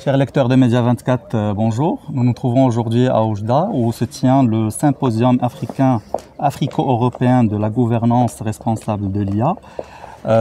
Chers lecteurs de Média 24, bonjour. Nous nous trouvons aujourd'hui à Oujda où se tient le symposium africo-européen de la gouvernance responsable de l'IA.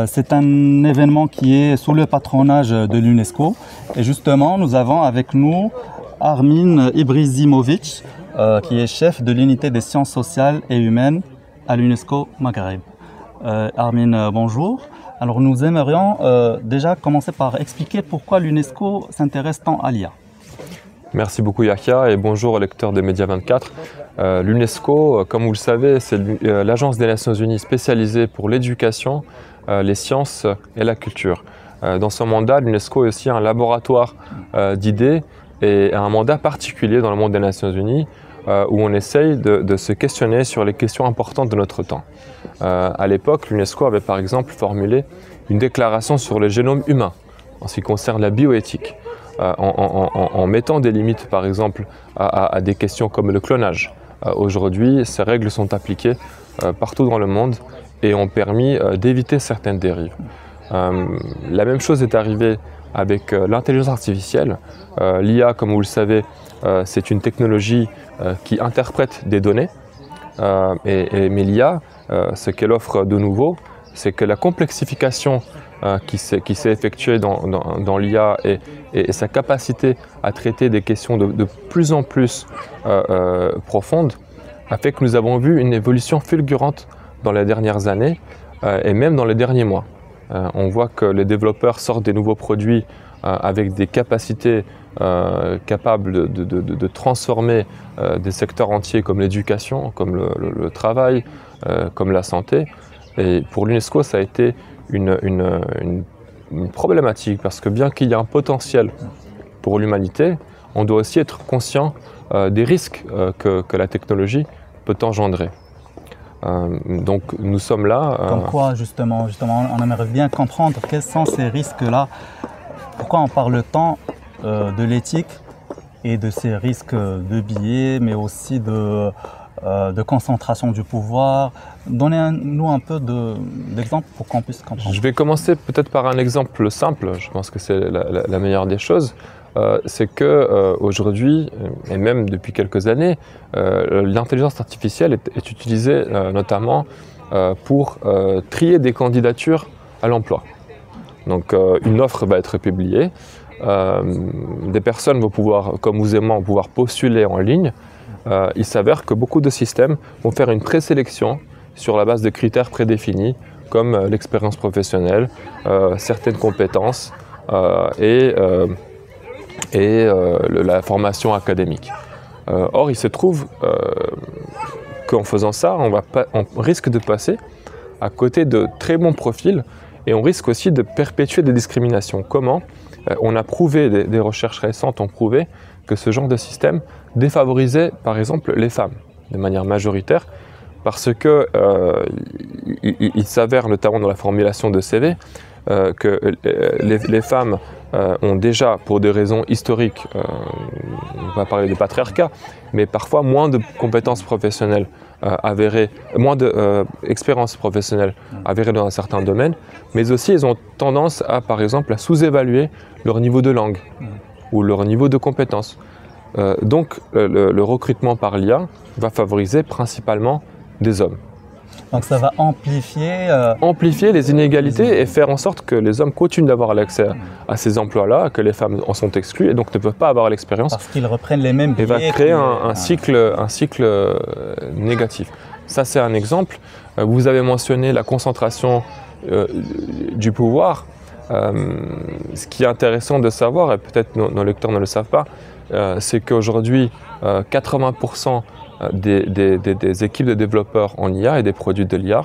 C'est un événement qui est sous le patronage de l'UNESCO. Et justement, nous avons avec nous Armin Ibrizimovic, qui est chef de l'unité des sciences sociales et humaines à l'UNESCO Maghreb. Armin, bonjour. Alors nous aimerions déjà commencer par expliquer pourquoi l'UNESCO s'intéresse tant à l'IA. Merci beaucoup Yahya et bonjour aux lecteurs de Média 24. L'UNESCO, comme vous le savez, c'est l'agence des Nations Unies spécialisée pour l'éducation, les sciences et la culture. Dans son mandat, l'UNESCO est aussi un laboratoire d'idées et un mandat particulier dans le monde des Nations Unies où on essaye de se questionner sur les questions importantes de notre temps. À l'époque, l'UNESCO avait par exemple formulé une déclaration sur le génome humain en ce qui concerne la bioéthique, en mettant des limites par exemple à des questions comme le clonage. Aujourd'hui, ces règles sont appliquées partout dans le monde et ont permis d'éviter certaines dérives. La même chose est arrivée avec l'intelligence artificielle. L'IA, comme vous le savez, c'est une technologie qui interprète des données, mais l'IA, ce qu'elle offre de nouveau, c'est que la complexification qui s'est effectuée dans l'IA et sa capacité à traiter des questions de plus en plus profondes a fait que nous avons vu une évolution fulgurante dans les dernières années et même dans les derniers mois. On voit que les développeurs sortent des nouveaux produits avec des capacités capables de transformer des secteurs entiers comme l'éducation, comme le travail, comme la santé. Et pour l'UNESCO, ça a été une problématique parce que bien qu'il y ait un potentiel pour l'humanité, on doit aussi être conscient des risques que la technologie peut engendrer. Donc nous sommes là. Comme quoi justement, on aimerait bien comprendre quels sont ces risques-là. Pourquoi on parle tant de l'éthique et de ces risques de biais, mais aussi de concentration du pouvoir. Donnez-nous un peu d'exemples pour qu'on puisse comprendre. Je vais commencer peut-être par un exemple simple, je pense que c'est la meilleure des choses. C'est qu'aujourd'hui, et même depuis quelques années, l'intelligence artificielle est utilisée notamment pour trier des candidatures à l'emploi. Donc une offre va être publiée, des personnes vont pouvoir, comme vous et moi, pouvoir postuler en ligne. Il s'avère que beaucoup de systèmes vont faire une présélection sur la base de critères prédéfinis comme l'expérience professionnelle, certaines compétences et la formation académique. Or, il se trouve qu'en faisant ça, on risque de passer à côté de très bons profils et on risque aussi de perpétuer des discriminations. Comment ? On a prouvé, des recherches récentes ont prouvé que ce genre de système défavorisait par exemple les femmes de manière majoritaire parce que il s'avère notamment dans la formulation de CV que les femmes ont déjà, pour des raisons historiques, on va parler de patriarcat, mais parfois moins de compétences professionnelles avérées, moins d'expérience professionnelle avérée dans un certain domaine, mais aussi elles ont tendance à, par exemple, à sous-évaluer leur niveau de langue ou leur niveau de compétences. Donc le recrutement par l'IA va favoriser principalement des hommes. Donc ça va amplifier les inégalités et faire en sorte que les hommes continuent d'avoir l'accès à ces emplois-là, que les femmes en sont exclues et donc ne peuvent pas avoir l'expérience. Parce qu'ils reprennent les mêmes biais. Et va créer un cycle négatif. Ça c'est un exemple. Vous avez mentionné la concentration du pouvoir. Ce qui est intéressant de savoir, et peut-être nos lecteurs ne le savent pas, c'est qu'aujourd'hui 80% des équipes de développeurs en IA et des produits de l'IA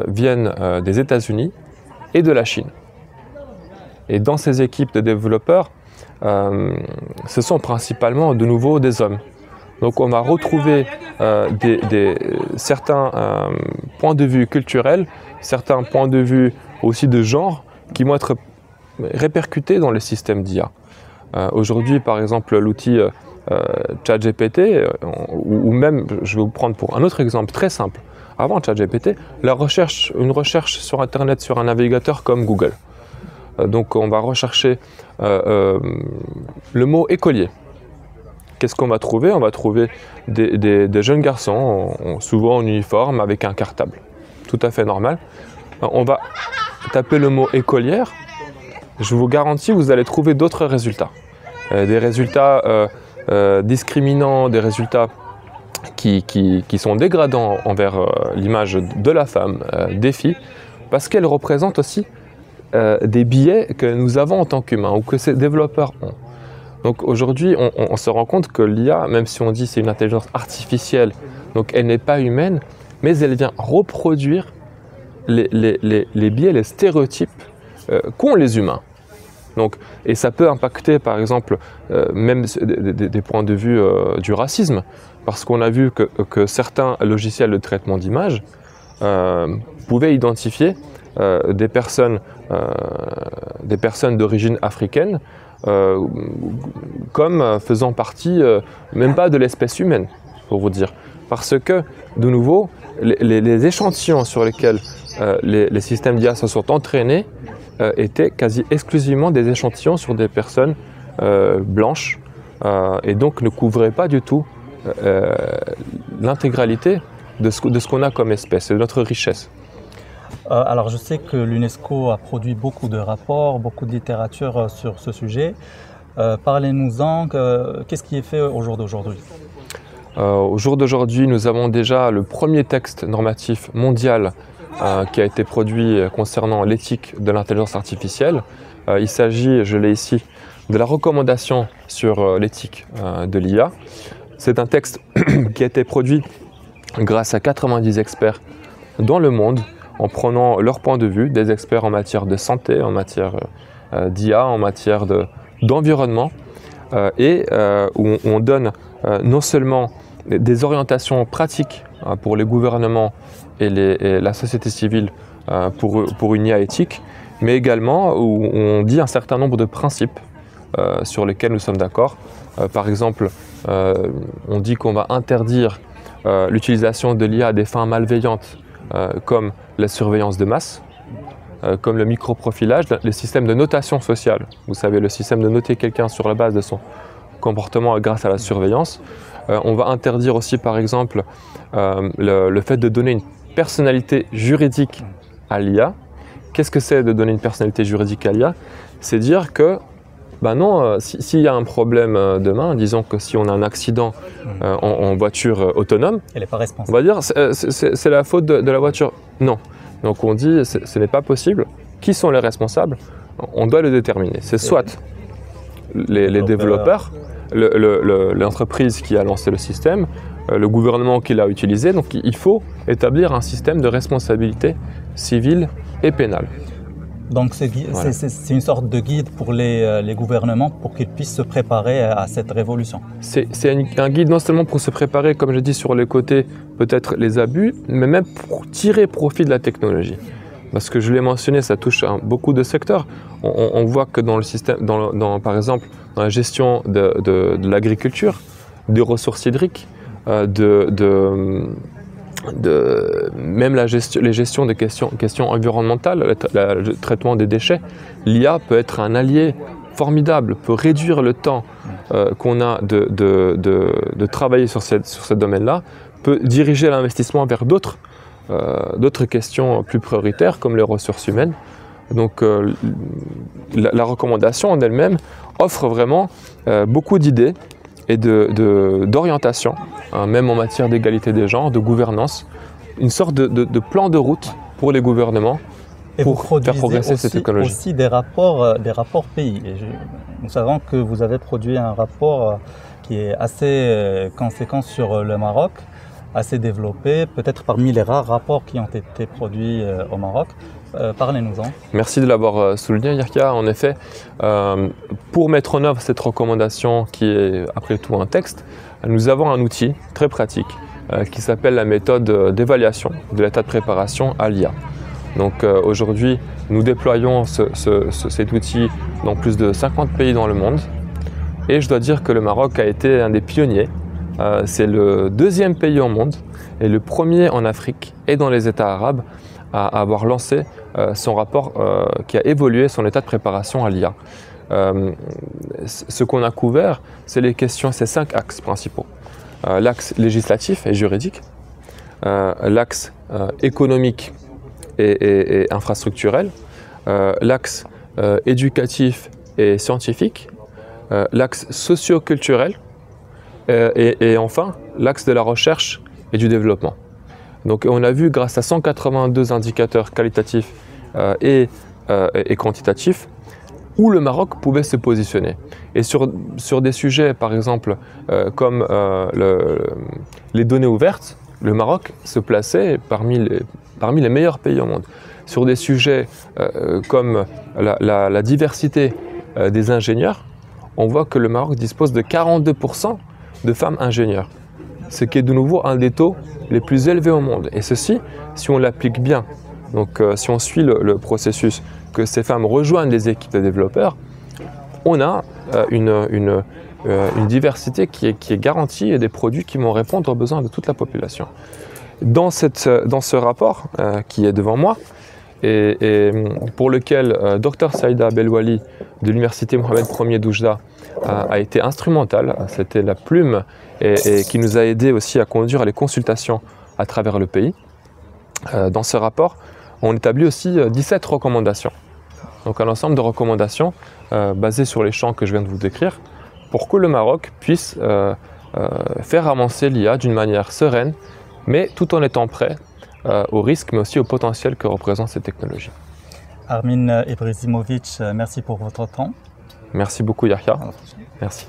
viennent des États-Unis et de la Chine. Et dans ces équipes de développeurs, ce sont principalement de nouveau des hommes. Donc on va retrouver certains points de vue culturels, certains points de vue aussi de genre qui vont être répercutés dans les systèmes d'IA. Aujourd'hui, par exemple, l'outil ChatGPT, ou même, je vais vous prendre pour un autre exemple très simple. Avant ChatGPT, une recherche sur Internet sur un navigateur comme Google. Donc on va rechercher le mot écolier. Qu'est-ce qu'on va trouver? On va trouver des jeunes garçons, souvent en uniforme, avec un cartable. Tout à fait normal. On va taper le mot écolière. Je vous garantis, vous allez trouver d'autres résultats. Des résultats discriminants, des résultats qui sont dégradants envers l'image de la femme, des filles, parce qu'elles représentent aussi des biais que nous avons en tant qu'humains ou que ces développeurs ont. Donc aujourd'hui, on se rend compte que l'IA, même si on dit c'est une intelligence artificielle, donc elle n'est pas humaine, mais elle vient reproduire les biais, les stéréotypes qu'ont les humains. Donc, et ça peut impacter par exemple même des points de vue du racisme, parce qu'on a vu que certains logiciels de traitement d'image pouvaient identifier des personnes d'origine africaine comme faisant partie même pas de l'espèce humaine, pour vous dire. Parce que, de nouveau, les échantillons sur lesquels les systèmes d'IA se sont entraînés étaient quasi exclusivement des échantillons sur des personnes blanches et donc ne couvraient pas du tout l'intégralité de ce qu'on a comme espèce, de notre richesse. Alors je sais que l'UNESCO a produit beaucoup de rapports, beaucoup de littérature sur ce sujet. Parlez-nous-en, qu'est-ce qui est fait au jour d'aujourd'hui? Au jour d'aujourd'hui, nous avons déjà le premier texte normatif mondial qui a été produit concernant l'éthique de l'intelligence artificielle. Il s'agit, je l'ai ici, de la recommandation sur l'éthique de l'IA. C'est un texte qui a été produit grâce à 90 experts dans le monde, en prenant leur point de vue, des experts en matière de santé, en matière d'IA, en matière d'environnement, et où on donne non seulement des orientations pratiques pour les gouvernements et la société civile pour une IA éthique, mais également où on dit un certain nombre de principes sur lesquels nous sommes d'accord. Par exemple, on dit qu'on va interdire l'utilisation de l'IA à des fins malveillantes, comme la surveillance de masse, comme le microprofilage, les systèmes de notation sociale. Vous savez, le système de noter quelqu'un sur la base de son comportement grâce à la surveillance. On va interdire aussi, par exemple, le fait de donner une personnalité juridique à l'IA. Qu'est-ce que c'est de donner une personnalité juridique à l'IA? C'est dire que, ben non, s'il y a un problème demain, disons que si on a un accident en voiture autonome, elle n'est pas responsable. On va dire c'est la faute de la voiture. Non. Donc on dit ce n'est pas possible. Qui sont les responsables? On doit le déterminer. C'est soit les développeurs, l'entreprise qui a lancé le système, le gouvernement qui l'a utilisé. Donc il faut établir un système de responsabilité civile et pénale. Donc c'est une sorte de guide pour les gouvernements pour qu'ils puissent se préparer à cette révolution. C'est un guide non seulement pour se préparer, comme j'ai dit, sur les côtés, peut-être les abus, mais même pour tirer profit de la technologie. Parce que je l'ai mentionné, ça touche beaucoup de secteurs. On voit que dans le système, par exemple, dans la gestion de l'agriculture, des ressources hydriques, même les gestions des questions environnementales, le traitement des déchets, l'IA peut être un allié formidable, peut réduire le temps qu'on a de travailler sur ce domaine-là, peut diriger l'investissement vers d'autres questions plus prioritaires comme les ressources humaines. Donc la recommandation en elle-même offre vraiment beaucoup d'idées et d'orientation, même en matière d'égalité des genres, de gouvernance, une sorte de plan de route pour les gouvernements pour faire progresser cette technologie. Aussi des rapports pays. Nous savons que vous avez produit un rapport qui est assez conséquent sur le Maroc, assez développé, peut-être parmi les rares rapports qui ont été produits au Maroc. Parlez-nous-en. Merci de l'avoir souligné, Yahya. En effet, pour mettre en œuvre cette recommandation qui est après tout un texte, nous avons un outil très pratique qui s'appelle la méthode d'évaluation de l'état de préparation à l'IA. Donc aujourd'hui, nous déployons cet outil dans plus de 50 pays dans le monde et je dois dire que le Maroc a été un des pionniers. C'est le deuxième pays au monde et le premier en Afrique et dans les États arabes à avoir lancé son rapport qui a évolué son état de préparation à l'IA. Ce qu'on a couvert, c'est les questions, ces 5 axes principaux. L'axe législatif et juridique, l'axe économique et infrastructurel, l'axe éducatif et scientifique, l'axe socio-culturel et enfin l'axe de la recherche et du développement. Donc on a vu grâce à 182 indicateurs qualitatifs et quantitatifs où le Maroc pouvait se positionner. Et sur des sujets par exemple comme les données ouvertes, le Maroc se plaçait parmi les meilleurs pays au monde. Sur des sujets comme la diversité des ingénieurs, on voit que le Maroc dispose de 42% de femmes ingénieurs, ce qui est de nouveau un des taux les plus élevés au monde. Et ceci, si on l'applique bien, donc si on suit le processus, que ces femmes rejoignent les équipes de développeurs, on a une diversité qui est garantie et des produits qui vont répondre aux besoins de toute la population. Dans ce rapport qui est devant moi, et pour lequel Dr Saïda Belwali de l'université Mohamed Ier d'Oujda a été instrumental, c'était la plume et qui nous a aidé aussi à conduire les consultations à travers le pays. Dans ce rapport, on établit aussi 17 recommandations. Donc un ensemble de recommandations basées sur les champs que je viens de vous décrire pour que le Maroc puisse faire avancer l'IA d'une manière sereine, mais tout en étant prêt aux risques, mais aussi au potentiel que représentent ces technologies. Armin Ibrizimovic, merci pour votre temps. Merci beaucoup Yahya. Merci.